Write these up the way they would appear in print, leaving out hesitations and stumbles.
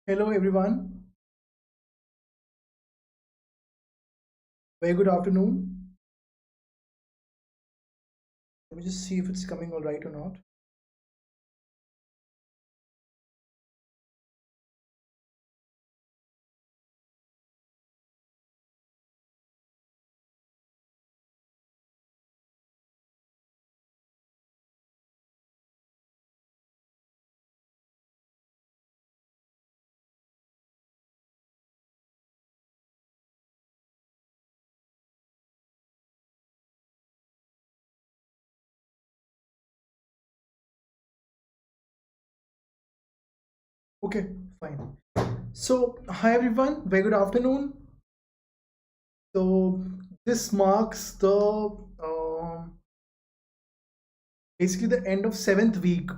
Hello everyone, very good afternoon. Let me just see if it's coming all right or not. Okay, fine. So, hi everyone, very good afternoon. So, this marks basically the end of seventh week.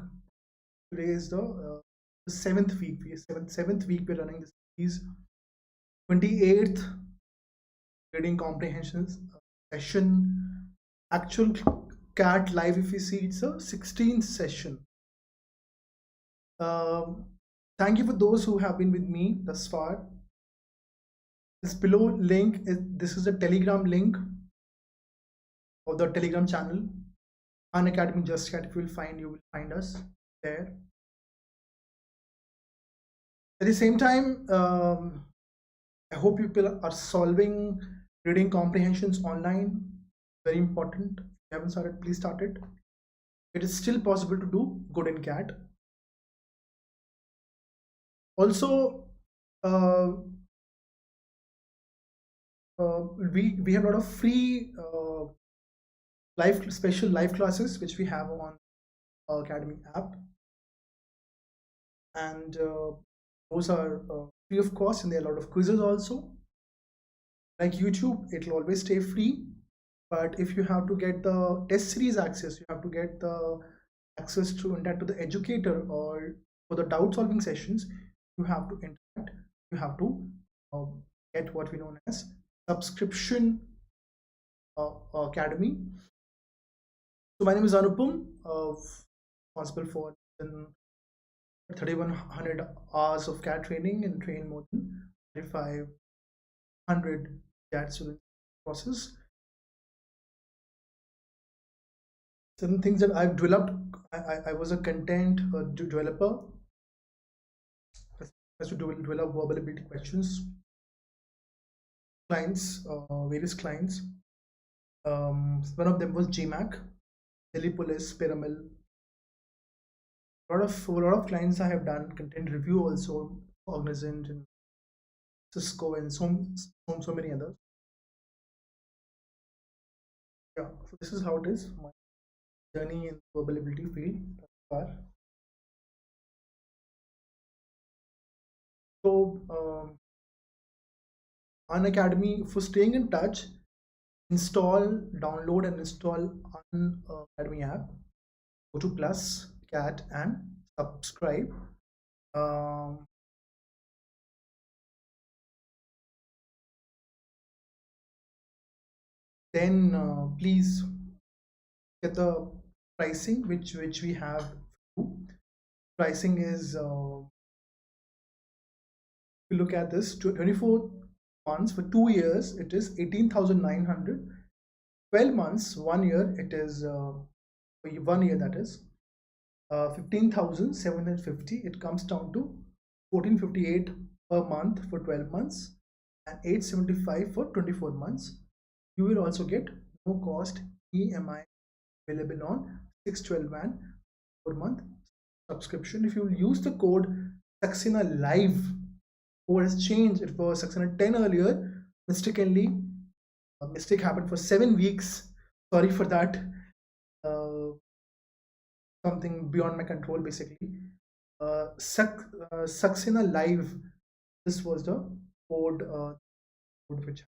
Today is the seventh week. Seventh week we're running this series. 28th reading comprehensions session. Actual cat live, if you see, it's a 16th session. Um, Thank you for those who have been with me thus far. This below link is this is a Telegram link of the Telegram channel. Unacademy Just Cat. If you will find us there. At the same time, I hope people are solving reading comprehensions online. Very important. If you haven't started, please start it. It is still possible to do good in CAT. Also, uh, we have a lot of free live special live classes which we have on Academy app, and those are free of cost, and there are a lot of quizzes also. Like YouTube, it will always stay free, but if you have to get the test series access, you have to get the access to interact to the educator, or for the doubt solving sessions, you have to interact. You have to uh, get what we know as subscription academy. So my name is Anupam, responsible for 3,100 hours of CAT training and train more than 3,500 CAT students process. Certain things that I've developed, I was a content developer. Has to develop verbal ability questions. Clients, various clients. One of them was GMAC, Telepolis, Pyramid. A lot of clients I have done content review also, Cognizant and Cisco and so many others. Yeah, so this is how it is. My journey in verbal ability field thus far. So, Academy, for staying in touch, download and install Academy app. Go to Plus, Cat, and subscribe. Um, then please get the pricing which we have. Pricing is if you look at this 24 months for 2 years, it is 18,900. 12 months, 1 year, it is 1 year, that is 15,750. It comes down to 1458 per month for 12 months and 875 for 24 months. You will also get no cost EMI available on 612 and per month subscription. If you use the code Saxena Live, code has changed. It was Saxena 10 earlier. Mistakenly, a mistake happened for 7 weeks. Sorry for that. Uh, Something beyond my control, basically. Saxena Live. This was the code, which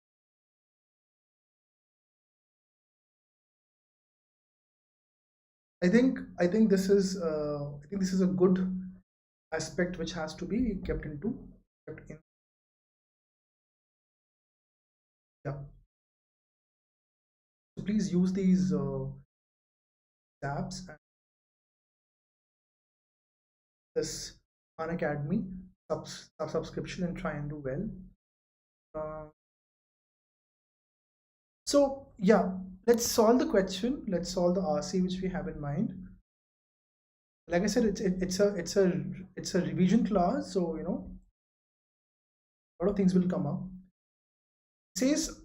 I think this is a good aspect which has to be kept in. Yeah. So please use these apps and this Academy subscription and try and do well. Uh, so yeah, let's solve the question. Let's solve the RC which we have in mind. Like I said, it's a revision class, so a lot of things will come up. It says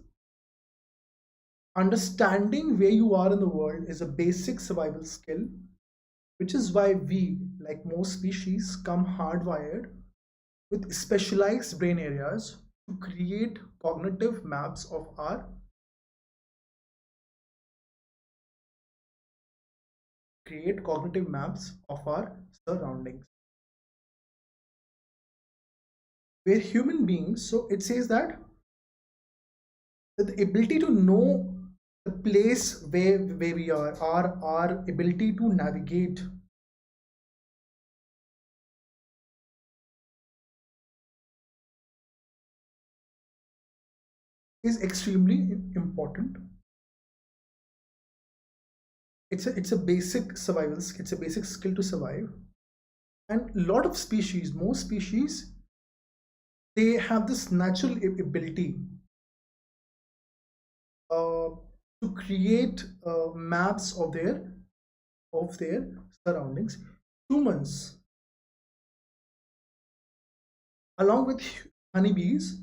understanding where you are in the world is a basic survival skill, which is why we, like most species, come hardwired with specialized brain areas to create cognitive maps of our surroundings. We're human beings, so it says that the ability to know the place where we are, our ability to navigate is extremely important. It's a basic survival, it's a basic skill to survive. And a lot of species, most species, they have this natural ability to create maps of their surroundings. Humans, along with honeybees,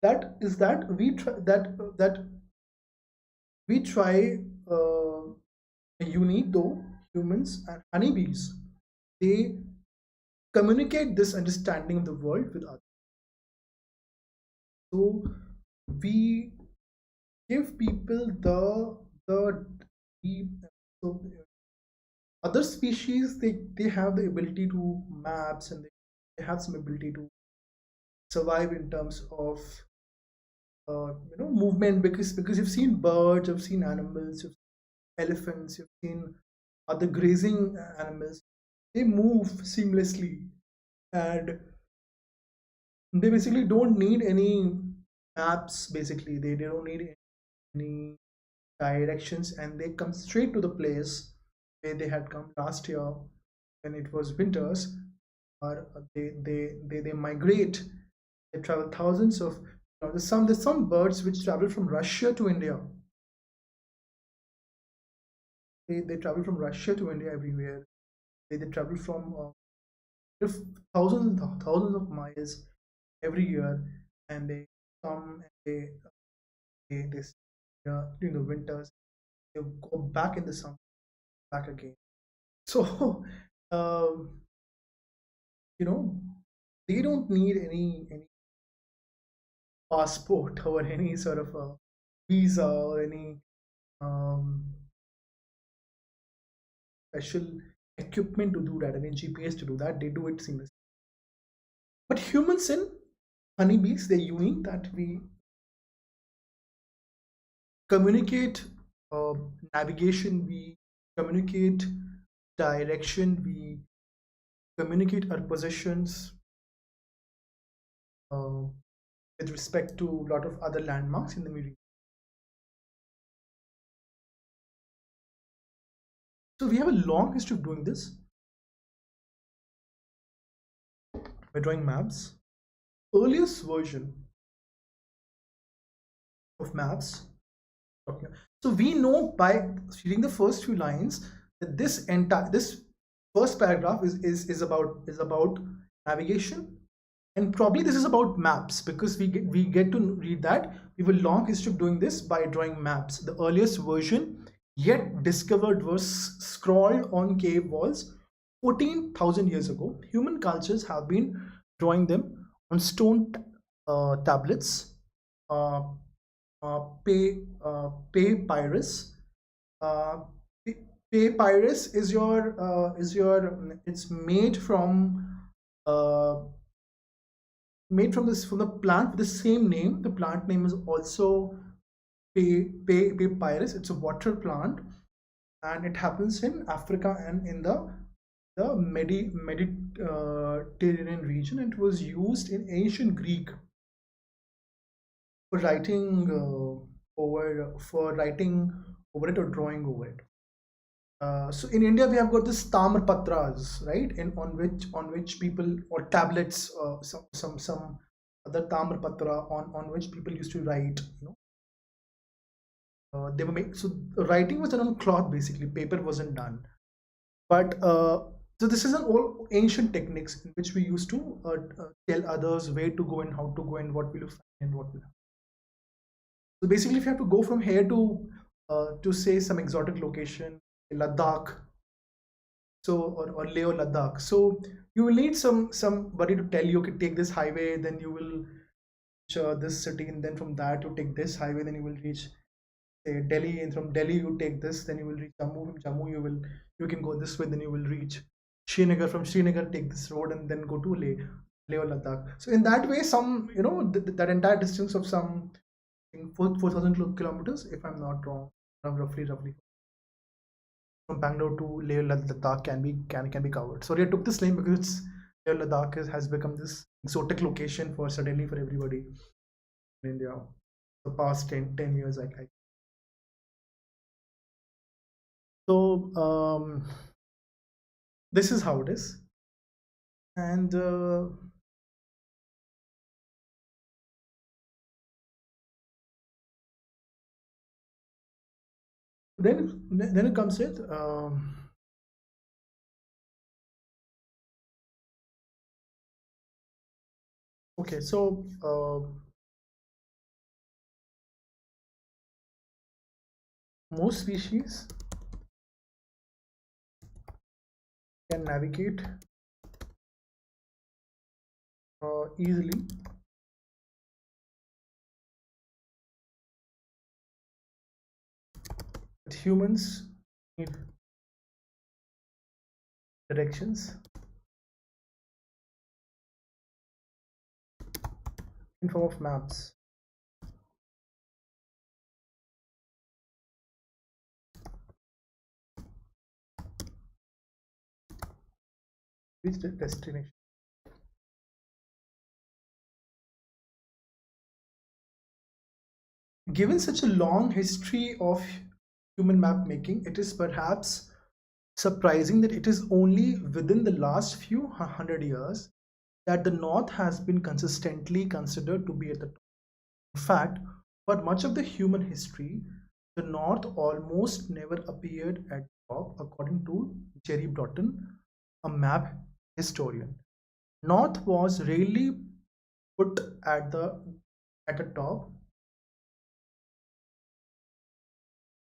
that we try unique though humans and honeybees, they communicate this understanding of the world with others. So we give people the so other species, they have the ability to maps, and they have some ability to survive in terms of movement, because you've seen birds, you've seen animals, you've seen elephants, you've seen other grazing animals. They move seamlessly, and they basically don't need any maps. Basically, they don't need any directions, and they come straight to the place where they had come last year when it was winters. Or they migrate. They travel thousands of there's some birds which travel from Russia to India. They travel from Russia to India everywhere. They travel from thousands of miles every year, and they come and they stay during the winters. They go back in the summer, back again. So um, you know they don't need any passport or any sort of a visa or any um, special equipment to do that, any GPS to do that. They do it seamlessly. But humans and honeybees, they're unique that we communicate navigation, we communicate direction, we communicate our positions uh, with respect to a lot of other landmarks in the media. So we have a long history of doing this by drawing maps. Earliest version of maps. Okay. So we know by reading the first few lines that this first paragraph is about navigation, and probably this is about maps, because we get to read that we have a long history of doing this by drawing maps. The earliest version yet discovered was scrawled on cave walls 14,000 years ago. Human cultures have been drawing them on stone tablets, uh, papyrus. Uh, Papyrus is your it's uh, made from the plant with the same name. The plant name is also papyrus. It's a water plant, and it happens in Africa and in the Mediterranean region. It was used in ancient Greek for writing over it or drawing over it. So in India we have got this Tamar Patras, right? And on which people, or tablets, some other Tamar Patra on which people used to write. They were make so writing was done on cloth basically. Paper wasn't done. But so this is an old ancient techniques in which we used to tell others where to go and how to go and what will you find and what will. So basically, if you have to go from here to say some exotic location, Ladakh, so or Leh or Ladakh, so you will need somebody to tell you, okay, take this highway, then you will reach this city, and then from that you take this highway, then you will reach say Delhi, and from Delhi you take this, then you will reach Jammu. From Jammu you can go this way, then you will reach Srinagar. From Srinagar take this road and then go to Leh or Ladakh. So in that way, some that entire distance of some 4,000 kilometers, if I'm not wrong, roughly from Bangalore to Leh Ladakh can be covered. Sorry, I took this name because Leh Ladakh has become this exotic location for suddenly for everybody in India. The past 10 years, I so this is how it is, and then it comes with okay. So most species can navigate easily with humans need directions in form of maps. Which destination? Given such a long history of human map making, it is perhaps surprising that it is only within the last few hundred years that the North has been consistently considered to be at the top. In fact, for much of the human history, the North almost never appeared at the top, according to Jerry Broughton, a map historian. North was rarely put at the top.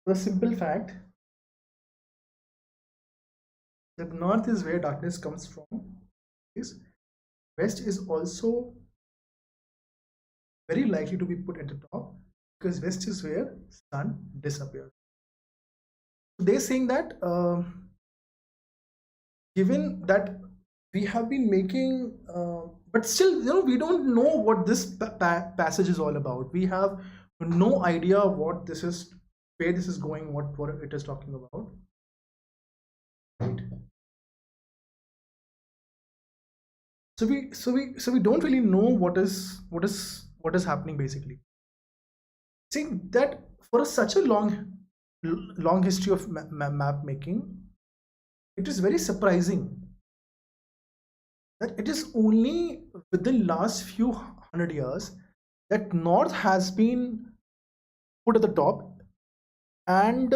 The simple fact that North is where darkness comes from, is West is also very likely to be put at the top because West is where sun disappears. They're saying that given that we have been making, but still, we don't know what this passage is all about. We have no idea what this is, where this is going, what it is talking about. Right? So we don't really know what is happening basically. See that for such a long history of map making, it is very surprising that it is only within last few hundred years that North has been put at the top, and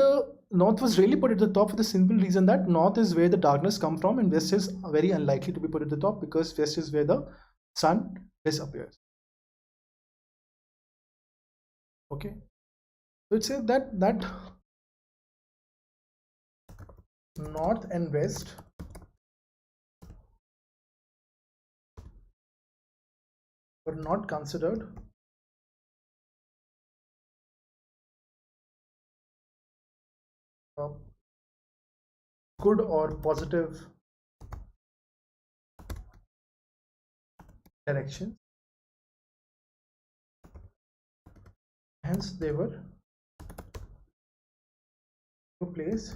North was really put at the top for the simple reason that North is where the darkness come from, and West is very unlikely to be put at the top because West is where the sun disappears. Okay, so it says that North and West were not considered good or positive directions. Hence, they were placed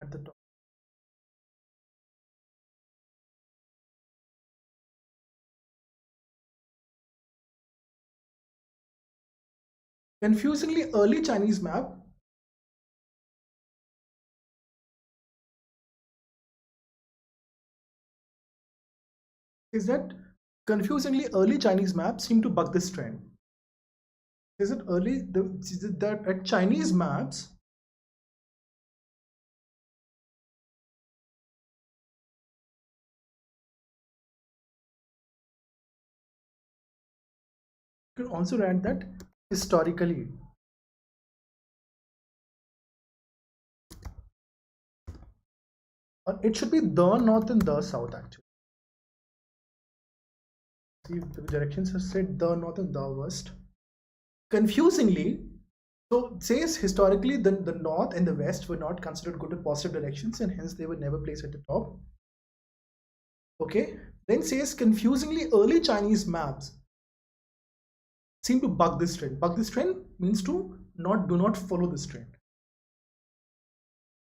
at the top. Confusingly, early Chinese map Is that confusingly early Chinese maps seem to buck this trend. Is it that at Chinese maps you can also write that historically. Or it should be the north and the south actually. See, the directions have said the north and the west. Confusingly, so it says historically the north and the west were not considered good or positive directions and hence they were never placed at the top. Okay, then says confusingly early Chinese maps seem to buck this trend. Buck this trend means to do not follow this trend.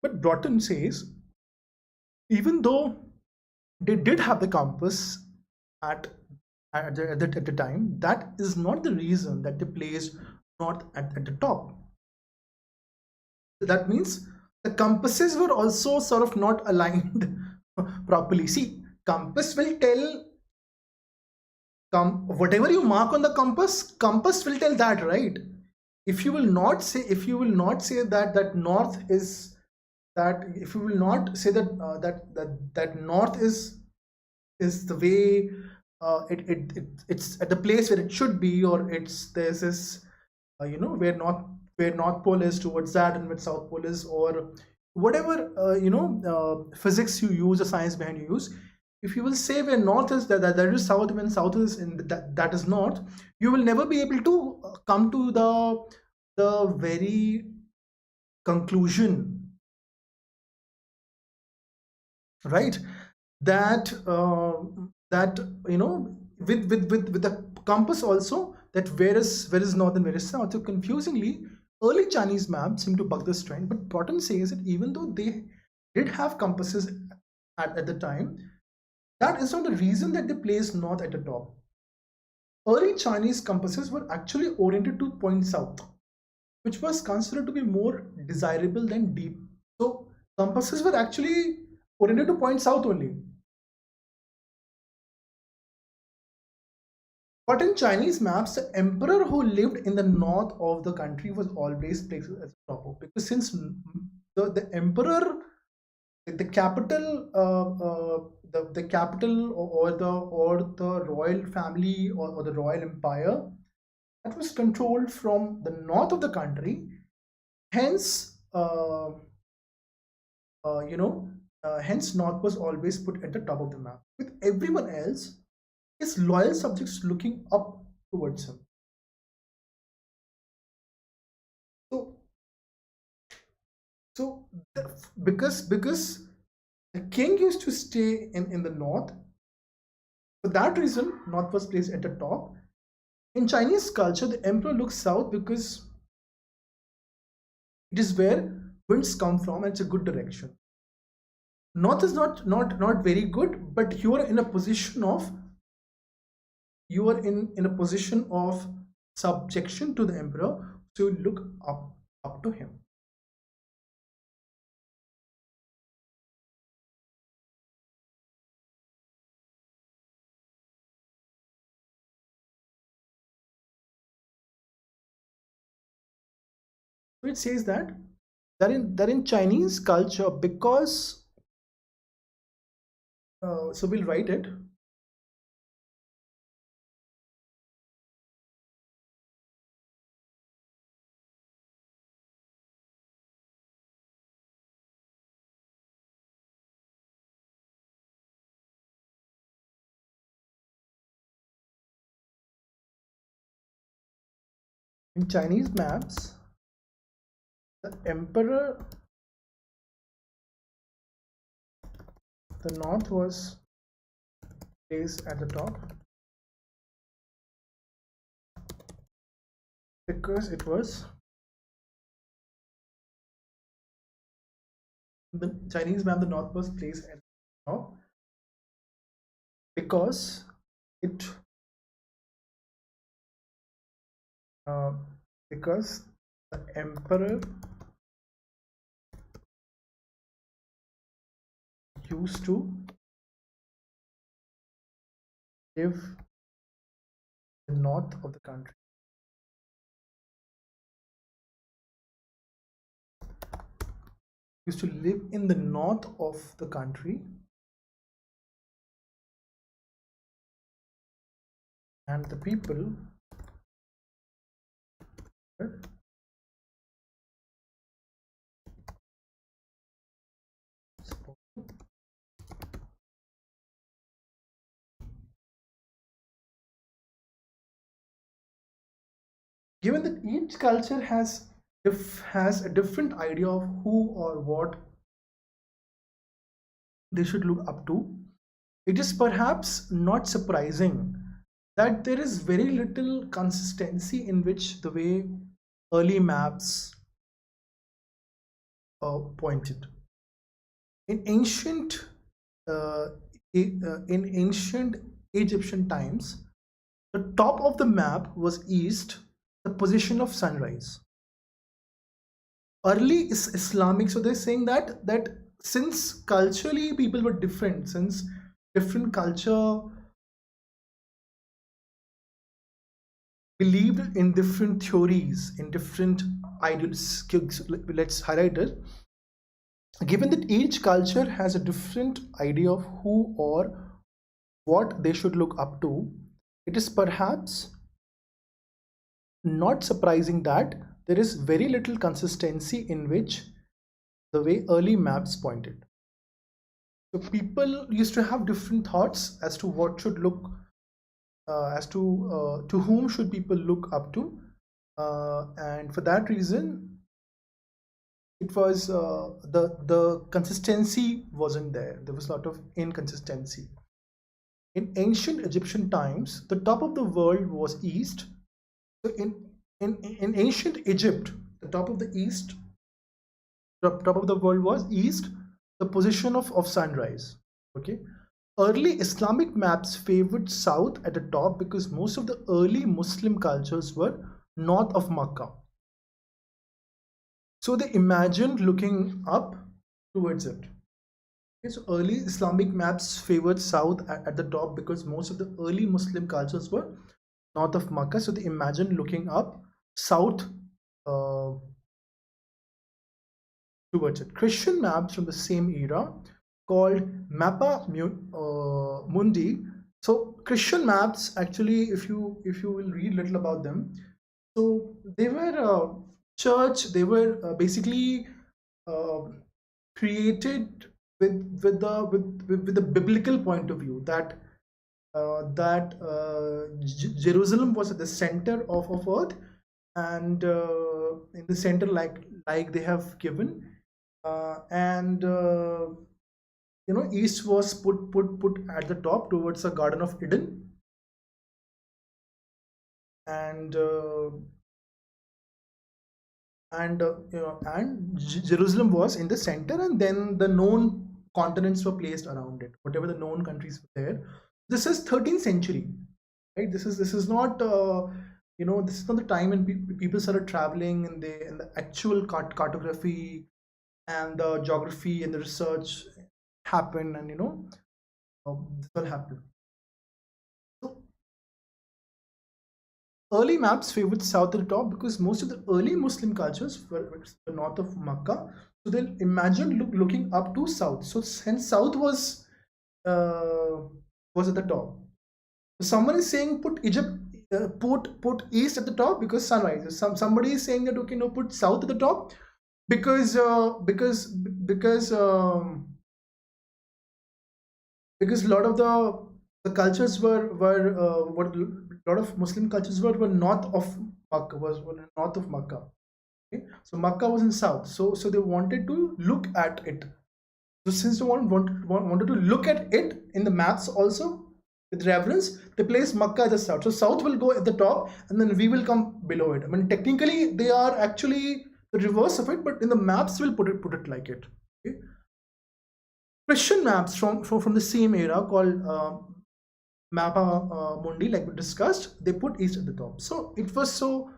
But Broughton says even though they did have the compass at the time, that is not the reason that they placed north at the top. That means the compasses were also sort of not aligned properly. See, compass will tell whatever you mark on the compass will tell that, right? If you will not say that north is that if you will not say that that north is the way it's at the place where it should be, or there's this where north pole is towards that and where south pole is, or whatever physics you use or science behind you use. If you will say where north is that is south, when south is in that is north, you will never be able to come to the very conclusion, right, that with the compass also, that where is north and where is south. So confusingly early Chinese maps seem to buck this trend, but Broughton says that even though they did have compasses at the time, that is not the reason that they placed north at the top. Early Chinese compasses were actually oriented to point south, which was considered to be more desirable than deep. So compasses were actually oriented to point south only. But in Chinese maps, the emperor who lived in the north of the country was always placed as the top, because since the emperor, the capital, the capital or the royal family or the royal empire, that was controlled from the north of the country. Hence, hence north was always put at the top of the map, with everyone else, his loyal subjects, looking up towards him. So, so because the king used to stay in the north, for that reason, north was placed at the top. In Chinese culture, the emperor looks south because it is where winds come from and it's a good direction. North is not very good, but you are in a position of subjection to the emperor, so you look up to him. So it says that in Chinese culture, because so we'll write it. In Chinese maps, the emperor, the north was placed at the top because it was the Chinese map. The north was placed at the top because it because the emperor used to live in the north of the country. Used to live in the north of the country, and the people were given that each culture has a different idea of who or what they should look up to, it is perhaps not surprising that there is very little consistency in which the way early maps pointed. In ancient uh, in ancient Egyptian times, the top of the map was east, the position of sunrise. Early is Islamic, so they're saying that since culturally people were different, since different culture believed in different theories, in different ideals, let's highlight it. Given that each culture has a different idea of who or what they should look up to, it is perhaps not surprising that there is very little consistency in which the way early maps pointed. So people used to have different thoughts as to what should look, as to whom should people look up to, and for that reason, it was the consistency wasn't there. There was a lot of inconsistency. In ancient Egyptian times, the top of the world was east. So in ancient Egypt, the top of the east, the top of the world was east, the position of sunrise. Okay. Early Islamic maps favored south at the top because most of the early Muslim cultures were north of Makkah. So they imagined looking up towards it. Okay, so early Islamic maps favored south at the top because most of the early Muslim cultures were north of Makkah. So they imagined looking up south uh, towards it. Christian maps from the same era called Mappa Mundi. So Christian maps, actually, if you will read little about them, so they were church. They were basically uh, created with the biblical point of view that Jerusalem was at the center of earth, and in the center, like they have given, and east was put at the top towards the Garden of Eden, and Jerusalem was in the center, and then the known continents were placed around it, whatever the known countries were there. This is 13th century, right? This is not this is not the time when people started traveling, and the actual cartography and the geography and the research happened, and this all happened. So early maps favored south at the top because most of the early Muslim cultures were north of Makkah. So they'll imagine looking up to south. So hence south was at the top. So someone is saying put Egypt, put east at the top because sunrise. Somebody is saying that okay, no, put south at the top because because a lot of the cultures were what a lot of Muslim cultures were north of Makkah, were north of Makkah. Okay? So Makkah was in south. So they wanted to look at it. So since they wanted to look at it in the maps also with reverence, they place Makkah at the south. So south will go at the top, and then we will come below it. I mean, technically they are actually the reverse of it, but in the maps we'll put it like it. Okay? Christian maps from the same era called Mappa Mundi, like we discussed, they put east at the top. So it was so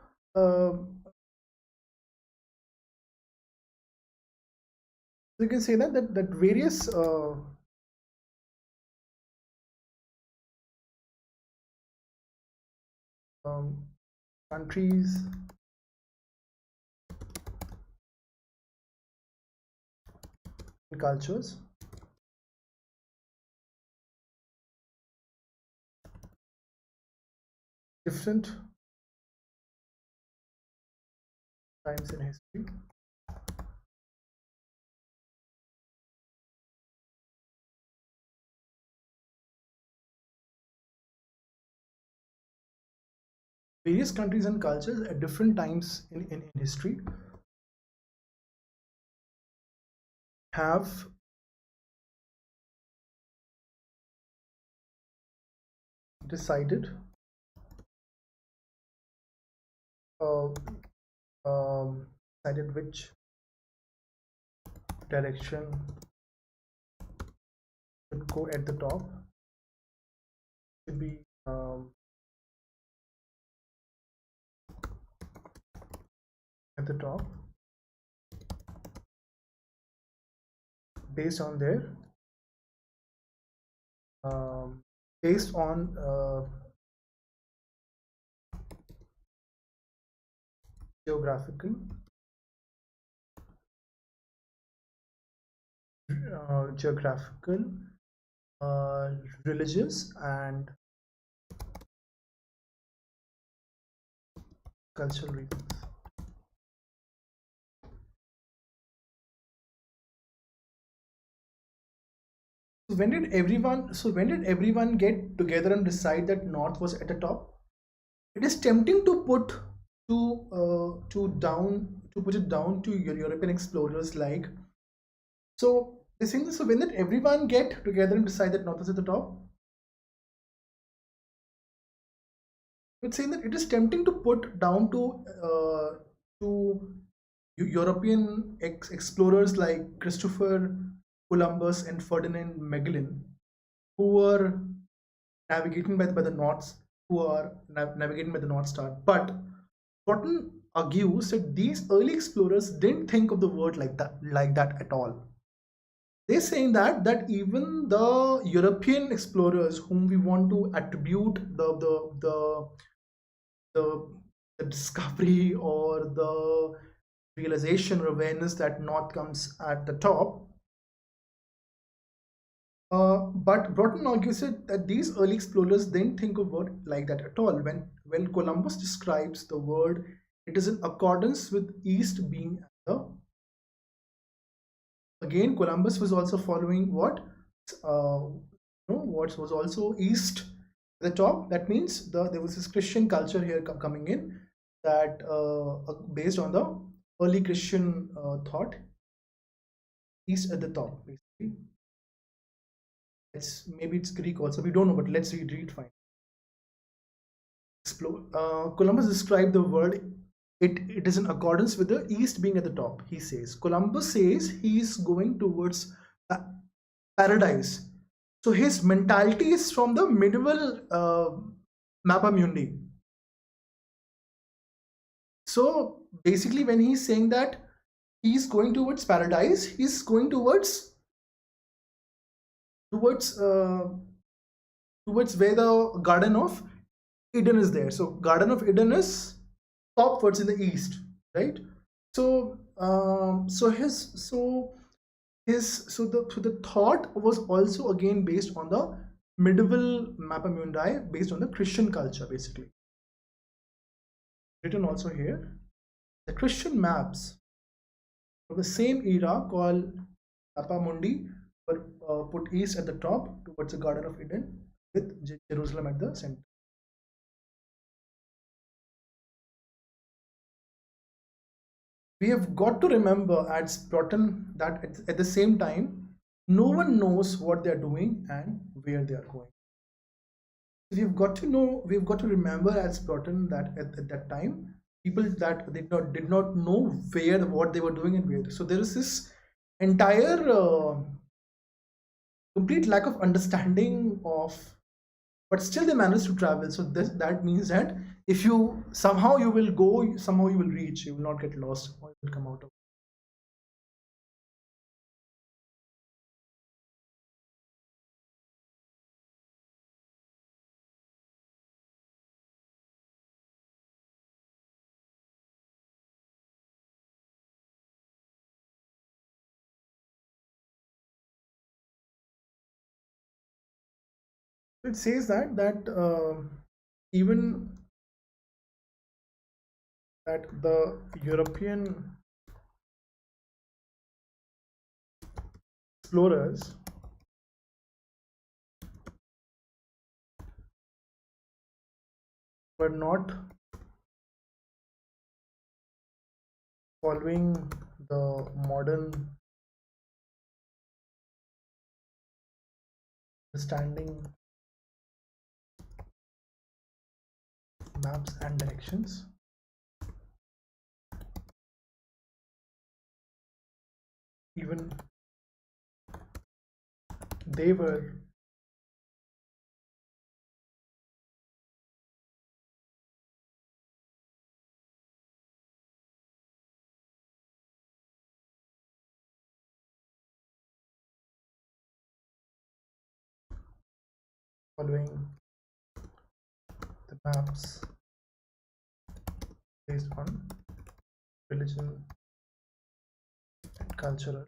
you can say that various um, countries and cultures. Different times in history. Various countries and cultures at different times in history have decided uh, decided which direction should go at the top. Should be at the top based on their based on geographical, geographical, religious, and cultural reasons. So when did everyone get together and decide that North was at the top? It is tempting to put it down to European explorers like. So they saying this. So when did everyone get together and decide that North was at the top? It's saying that it is tempting to put down to European explorers like Christopher Columbus and Ferdinand Magellan, who were navigating by the North, who are navigating by the North Star. But Broughton argues that these early explorers didn't think of the world like that at all. They're saying that even the European explorers, whom we want to attribute the, the discovery or the realization or awareness that North comes at the top. But Broughton argues that these early explorers didn't think of world like that at all. When Columbus describes the world, it is in accordance with East being the. Again, Columbus was also following what? What was also East at the top. That means there was this Christian culture here coming in that based on the early Christian thought, East at the top, basically. Maybe it's Greek also. We don't know, but let's read fine. Explore. Columbus described the world. It is in accordance with the East being at the top. He says Columbus says he's going towards paradise. So his mentality is from the medieval Mappa Mundi. So basically, when he's saying that he's going towards paradise, he's going towards where the Garden of Eden is there. So Garden of Eden is topwards in the east, right? So the thought was also again based on the medieval Mappa Mundi, based on the Christian culture, basically. Written also here, the Christian maps of the same era called Mappa Mundi were put east at the top towards the Garden of Eden with Jerusalem at the center. We have got to remember at Broughton that at the same time, no one knows what they're doing and where they are going. We've got to remember at Broughton that at that time, people that did not know what they were doing and where. So there is this entire complete lack of understanding of, but still they managed to travel. So that means that if you somehow you will go, somehow you will reach, you will not get lost, or you will come out of. It says that even that the European explorers were not following the modern understanding maps and directions. Even they were following the maps based on religion and cultural.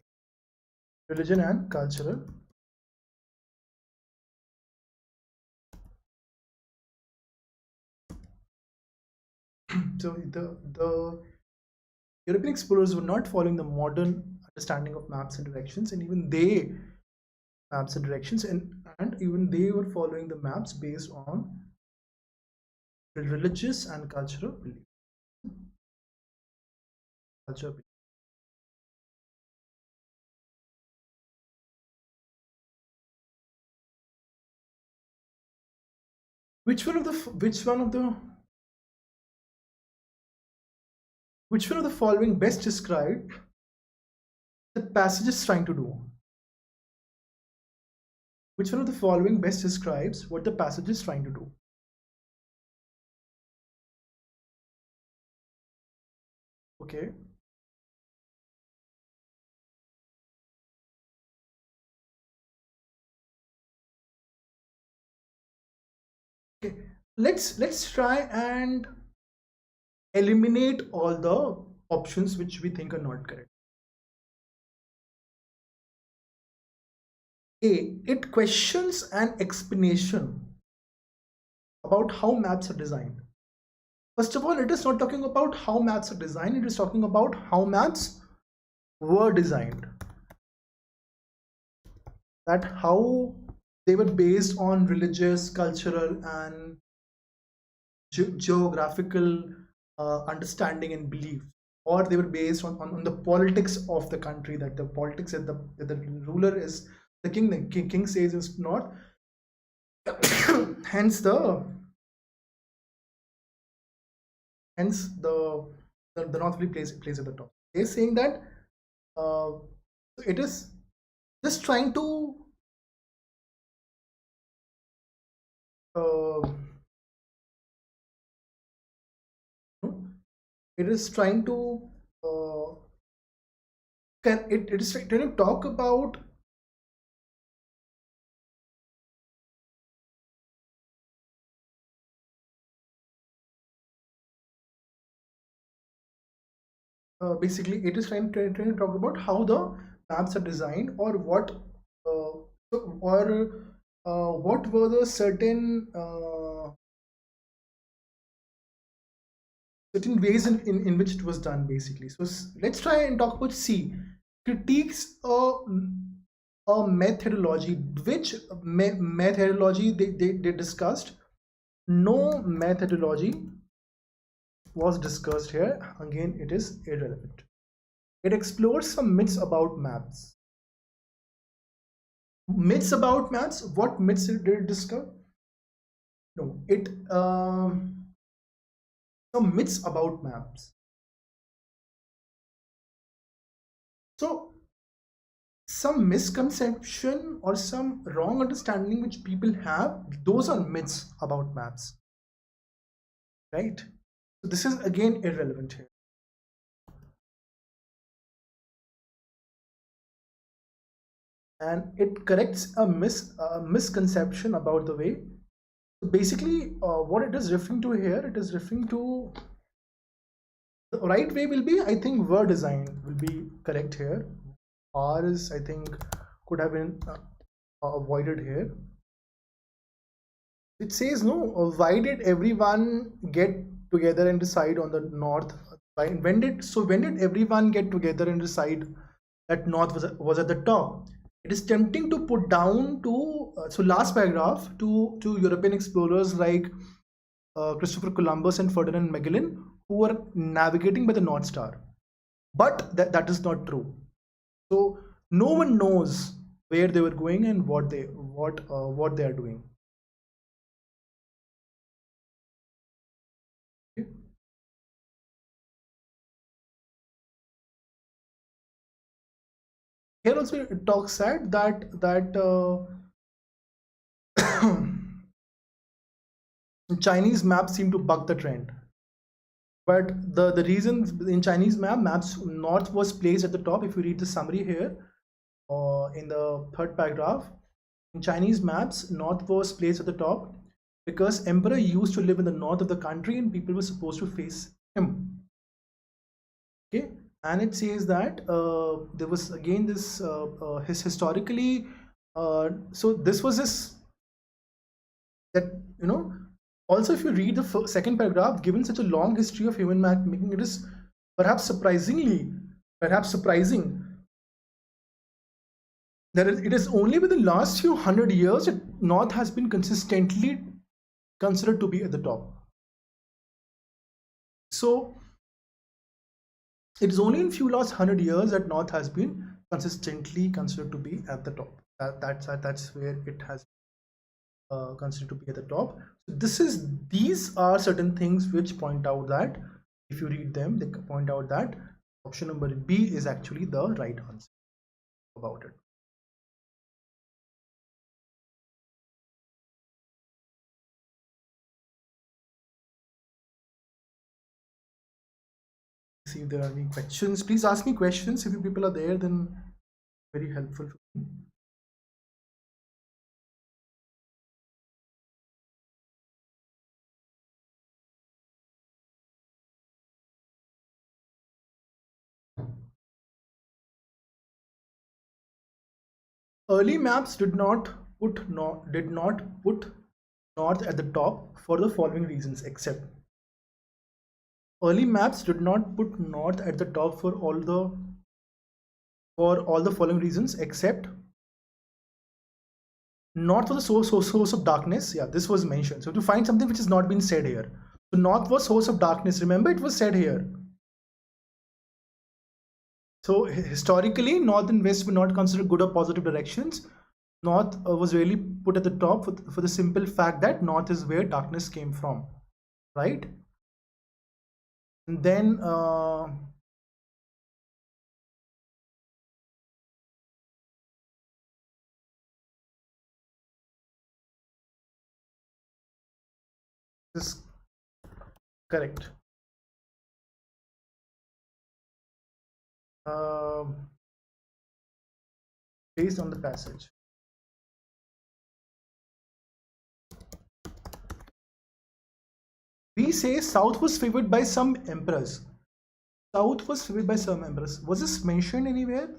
So the European explorers were not following the modern understanding of maps and directions, and even they maps and directions, and even they were following the maps based on religious and cultural belief. Cultural belief. Which one of the following best describe the passage is trying to do? Which one of the following best describes what the passage is trying to do? Okay. Okay. Let's try and eliminate all the options which we think are not correct. A. It questions an explanation about how maps are designed. First of all, it is not talking about how maps are designed, it is talking about how maps were designed. That how they were based on religious, cultural, and geographical understanding and belief, or they were based on the politics of the country, that the politics that the ruler is the king, king says is not. hence the North really plays at the top. They're saying that it is just trying to uh, it is trying to it is trying to talk about basically it is trying to talk about how the maps are designed, or what or what were the certain certain ways in which it was done, basically. So let's try and talk about C. Critiques a methodology. Which methodology they discussed? No methodology was discussed here. Again, it is irrelevant. It explores some myths about maps. Myths about maps. What myths did it discover? No, it some myths about maps. So some misconception or some wrong understanding which people have, those are myths about maps, right? So this is again irrelevant here. And it corrects a misconception about the way. So basically what it is referring to here, it is referring to the right way will be, I think, were design will be correct here. R is, I think, could have been avoided here. It says no. Why did everyone get together and decide on the north? When did everyone get together and decide that north was at the top? It is tempting to put down to so last paragraph to European explorers like Christopher Columbus and Ferdinand Magellan, who were navigating by the North Star. But that is not true. So no one knows where they were going and what they are doing. Okay. Here also it talks that Chinese maps seem to buck the trend. But the reason in Chinese maps, north was placed at the top. If you read the summary here, in the third paragraph, in Chinese maps, north was placed at the top because emperor used to live in the north of the country and people were supposed to face him. Okay, and it says that there was again this historically. So this was this that also, if you read the second paragraph, given such a long history of human map making, it is perhaps surprising that it is only within the last few hundred years that North has been consistently considered to be at the top. So it is only in few last 100 years that North has been consistently considered to be at the top. That's where it has considered to be at the top. So these are certain things which point out that if you read them, they point out that option number B is actually the right answer about it. See if there are any questions. Please ask me questions. If you people are there, then very helpful for me. Early maps did not put north at the top for the following reasons, except early maps did not put north at the top for all the following reasons, except north was a source of darkness. Yeah, this was mentioned. So to find something which has not been said here. So north was source of darkness. Remember, it was said here. So historically, north and west were not considered good or positive directions. North was really put at the top for the simple fact that north is where darkness came from, right? And then this is correct. Based on the passage. We say South was favored by some emperors. South was favored by some emperors. Was this mentioned anywhere?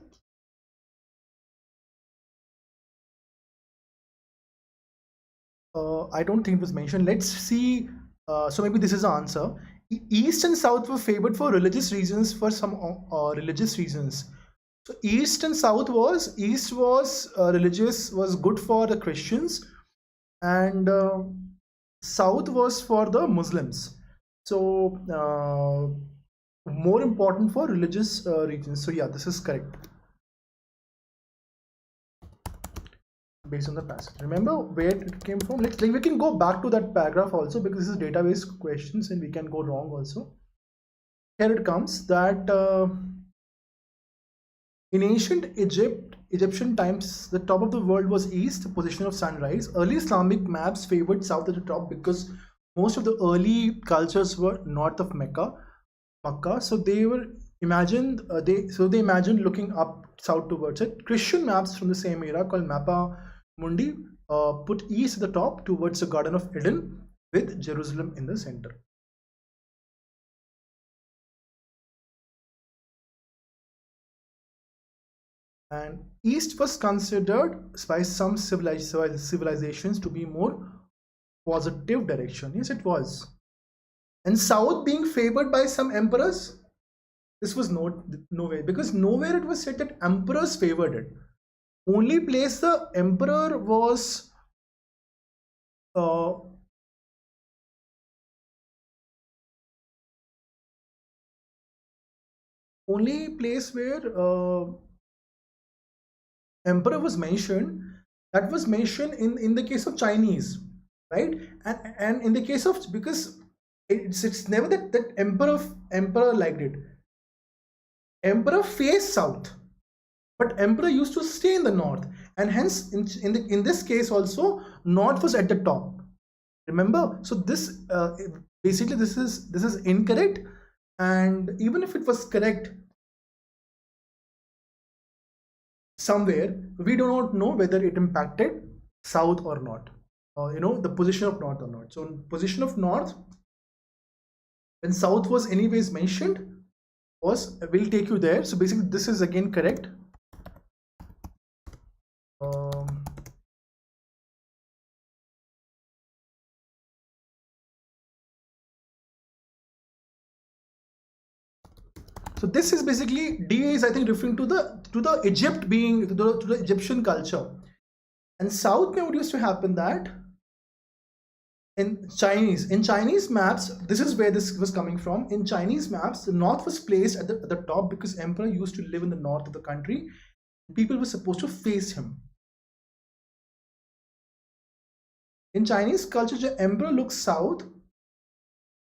I don't think it was mentioned. Let's see. So maybe this is the answer. East and South were favored for religious reasons, for some religious reasons. So East and South East was religious, was good for the Christians, and South was for the Muslims. So more important for religious regions. So yeah, this is correct. Based on the passage. Remember where it came from? We can go back to that paragraph also, because this is database questions and we can go wrong also. Here it comes that in ancient Egyptian times, the top of the world was east, the position of sunrise. Early Islamic maps favored south at the top because most of the early cultures were north of Mecca. So they were imagined they imagined looking up south towards it. Christian maps from the same era called Mappa Mundi put east at the top towards the Garden of Eden with Jerusalem in the center. And east was considered by some civilizations to be more positive direction. Yes, it was. And south being favored by some emperors, this was nowhere, because nowhere it was said that emperors favored it. Only place the emperor was only place where emperor was mentioned, that was mentioned in the case of Chinese, right? And in the case of, because it's never that emperor liked it. Emperor faced south, but emperor used to stay in the north, and hence in this case also north was at the top. Remember, so this basically this is incorrect, and even if it was correct somewhere, we do not know whether it impacted south or not, or the position of north or not. So in position of north, when south was anyways mentioned, was will take you there. So basically this is again correct. So this is basically, D is I think referring to the Egypt being to the Egyptian culture. And south में what used to happen that in Chinese maps, this is where this was coming from. In Chinese maps, the north was placed at the top because emperor used to live in the north of the country. People were supposed to face him. In Chinese culture, the emperor looks south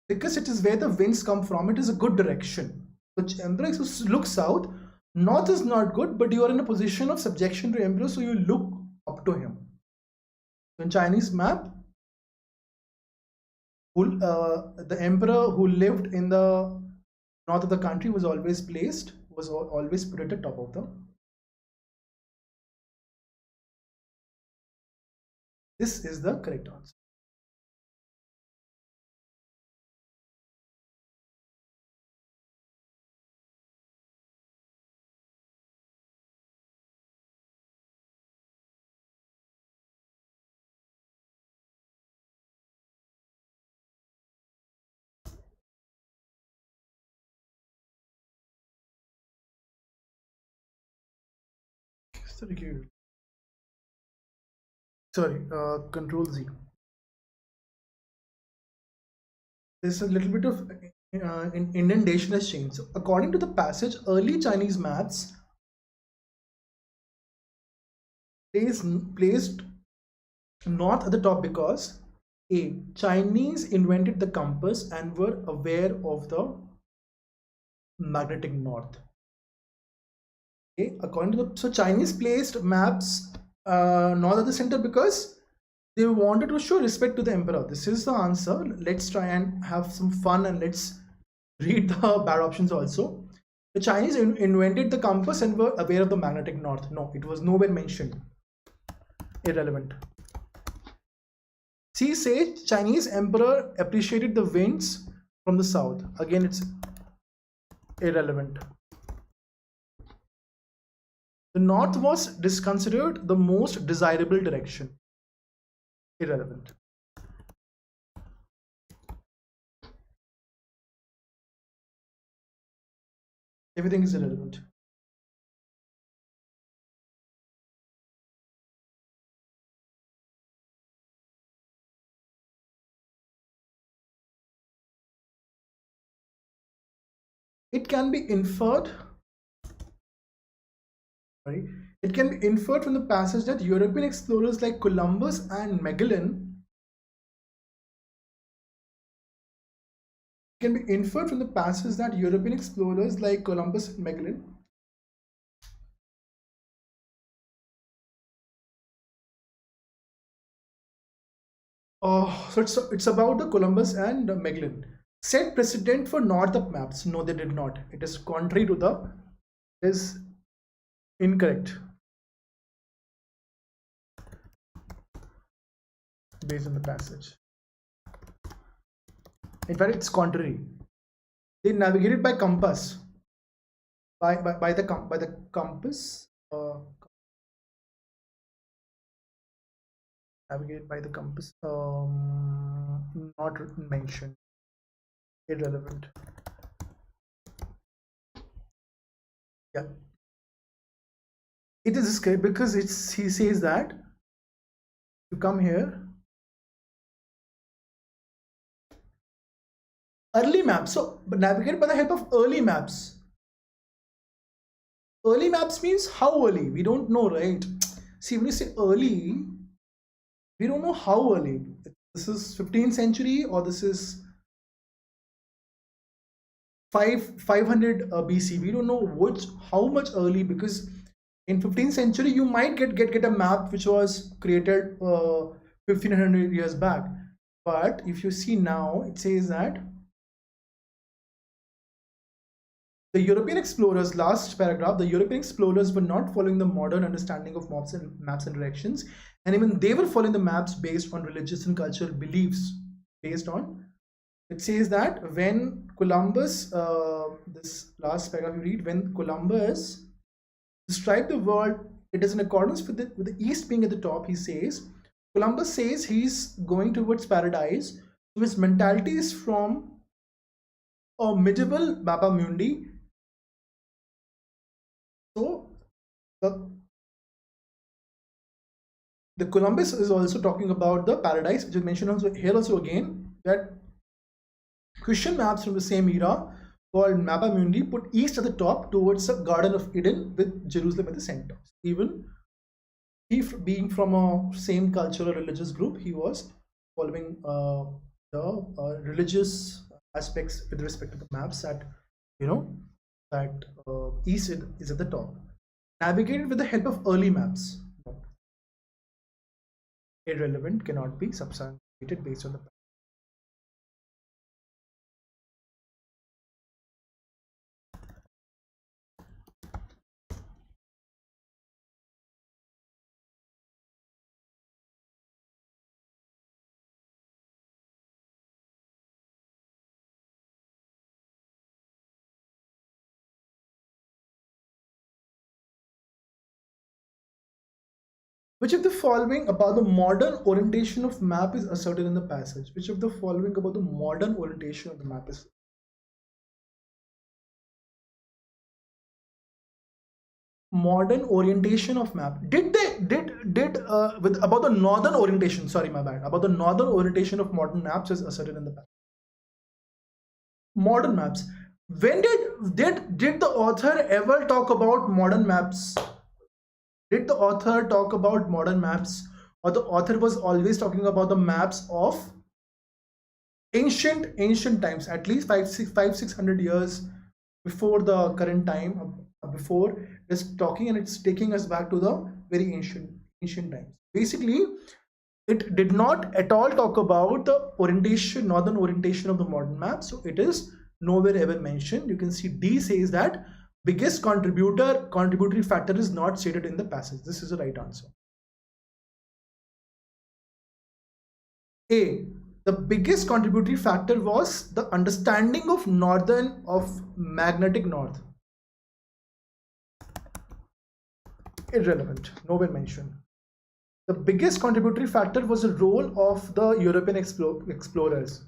because it is where the winds come from. It is a good direction. The emperor looks south. North is not good, but you are in a position of subjection to emperor, so you look up to him. In Chinese map, the emperor who lived in the north of the country was always put at the top of the. This is the correct answer. Sorry, Control Z. There's a little bit of indentation has changed. So according to the passage, early Chinese maps placed north at the top because A, Chinese invented the compass and were aware of the magnetic north. Okay, according to so Chinese placed maps north at the center because they wanted to show respect to the emperor. This is the answer. Let's try and have some fun and let's read the bad options also. The Chinese invented the compass and were aware of the magnetic north. No, it was nowhere mentioned. Irrelevant. C says Chinese emperor appreciated the winds from the south. Again, it's irrelevant. The north was considered the most desirable direction. Irrelevant. Everything is irrelevant. It can be inferred. It can be inferred from the passage that European explorers like Columbus and Magellan and Magellan so it's about the Columbus and Magellan set precedent for north up maps. No, they did not. It is contrary to the is incorrect based on the passage. In fact, it's contrary. They navigated by compass, by the compass. navigate by the compass. Not mentioned. Irrelevant. Yeah. It is scary because he says that you come here. Early maps. So navigate by the help of early maps. Early maps means how early? We don't know, right? See, when you say early, we don't know how early. This is 15th century or this is 500 BC. We don't know how much early, because in 15th century you might get a map which was created 1500 years back. But if you see now, it says that the European explorers, last paragraph, the European explorers were not following the modern understanding of maps and directions, and even they were following the maps based on religious and cultural beliefs. Based on, it says that when Columbus, this last paragraph you read, when Columbus described the world, it is in accordance with the east being at the top. He says, Columbus says he's going towards paradise. So his mentality is from a medieval Mappa Mundi. So the Columbus is also talking about the paradise, which is mentioned also here also again, that Christian maps from the same era called Mappa Mundi put east at the top towards the Garden of Eden with Jerusalem at the center. Even he, being from a same cultural religious group, he was following the religious aspects with respect to the maps that, you know, that east is at the top. Navigated with the help of early maps. Irrelevant, cannot be substantiated based on the Which of the following about the modern orientation of map is asserted in the passage? Which of the following about the modern orientation of the map is? Modern orientation of map. Did with about the northern orientation? Sorry, my bad. About the northern orientation of modern maps is asserted in the passage. Modern maps. When did the author ever talk about modern maps? Did the author talk about modern maps, or the author was always talking about the maps of ancient times, at least 600 years before the current time, before it's talking, and it's taking us back to the very ancient times. Basically, it did not at all talk about the orientation, northern orientation of the modern map, so it is nowhere ever mentioned. You can see D says that biggest contributory factor is not stated in the passage. This is the right answer. A, the biggest contributory factor was the understanding of magnetic north. Irrelevant, nowhere mentioned. The biggest contributory factor was the role of the European explorers.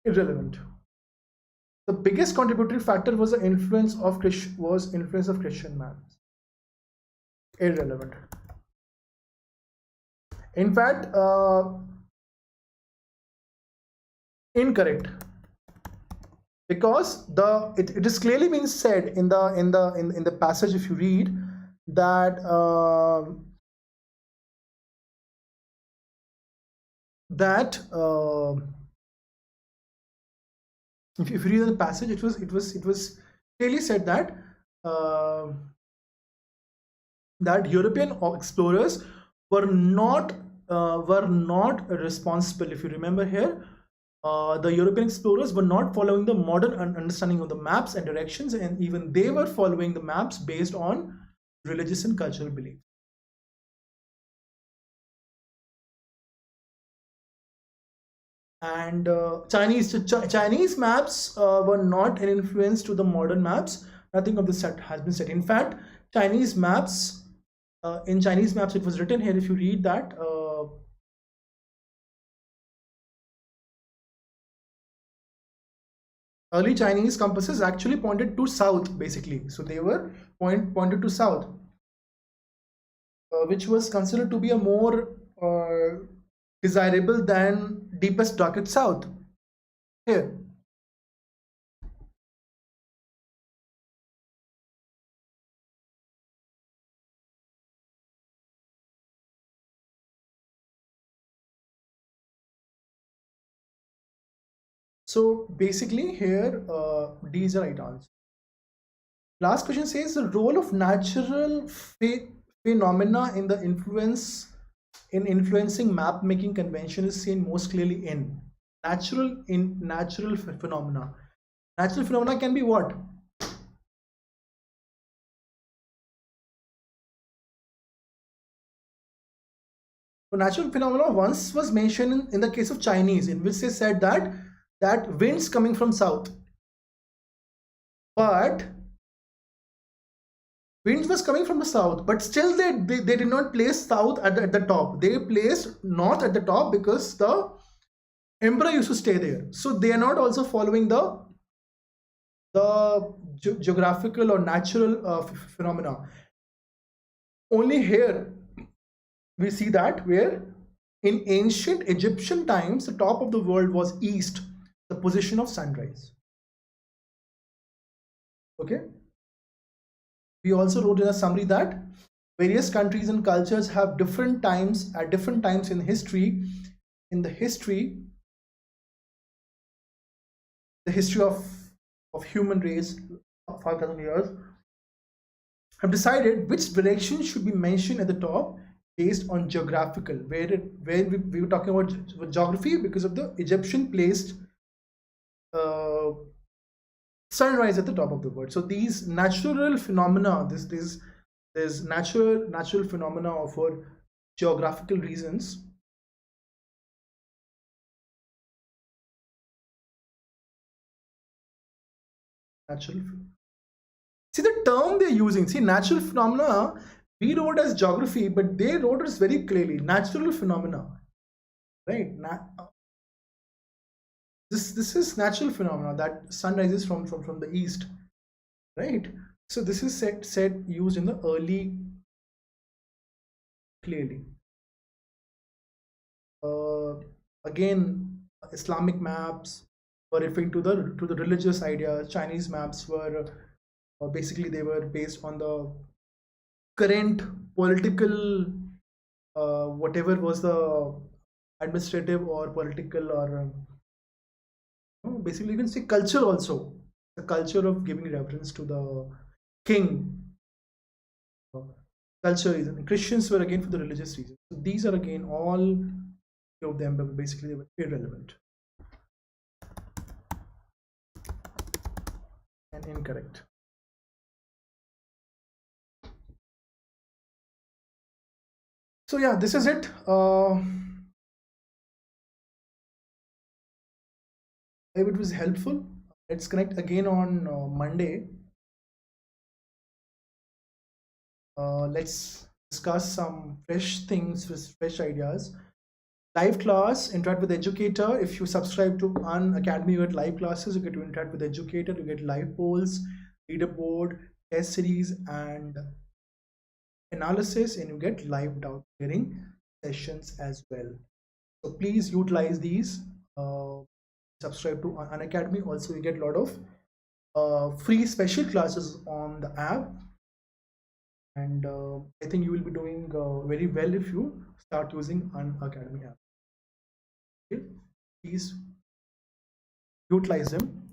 Irrelevant. The biggest contributory factor was the influence of Christian maps. Irrelevant. In fact, incorrect, because it is clearly been said in the passage, if you read that if you read the passage, it was clearly said that that European explorers were not responsible. If you remember here, the European explorers were not following the modern understanding of the maps and directions, and even they were following the maps based on religious and cultural beliefs. And Chinese maps were not an influence to the modern maps. Nothing of this has been said. In fact, Chinese maps In Chinese maps, it was written here. If you read that, early Chinese compasses actually pointed to south, basically. So they were pointed to south, which was considered to be a more desirable than deepest darkest south. Here. So basically here, D is the right answer. Last question says the role of natural phenomena in the influencing map making convention is seen most clearly in natural phenomena. Natural phenomena can be what? So natural phenomena once was mentioned in the case of Chinese, in which they said that winds coming from south, but winds was coming from the south, but still they did not place south at the top. They placed north at the top because the emperor used to stay there. So they are not also following the geographical or natural phenomena. Only here we see that where in ancient Egyptian times, the top of the world was east, the position of sunrise. Okay. We also wrote in a summary that various countries and cultures have different times at different times in history. In the history of human race, 5,000 years, have decided which direction should be mentioned at the top based on geographical, where we were talking about geography because of the Egyptian placed sunrise at the top of the world. So these natural phenomena, there's natural phenomena for geographical reasons. Natural. See the term they're using. See, natural phenomena, we wrote as geography, but they wrote it very clearly. Natural phenomena, right? This is natural phenomena that sun rises from the east, right? So this is said used in the early clearly. Again, Islamic maps were referring to the religious ideas. Chinese maps were basically they were based on the current political whatever was the administrative or political or basically you can say culture also, the culture of giving reverence to the king. Culture reason. Christians were again for the religious reasons. So these are again all of them, but basically they were irrelevant and incorrect. So yeah, this is it. I hope it was helpful. Let's connect again on Monday. Let's discuss some fresh things with fresh ideas. Live class, interact with educator. If you subscribe to Academy, you get live classes, you get to interact with educator, you get live polls, leaderboard, test series, and analysis, and you get live doubt clearing sessions as well. So please utilize these. Subscribe to Academy. Also, you get a lot of free special classes on the app, and I think you will be doing very well if you start using Academy app. Okay? Please utilize them.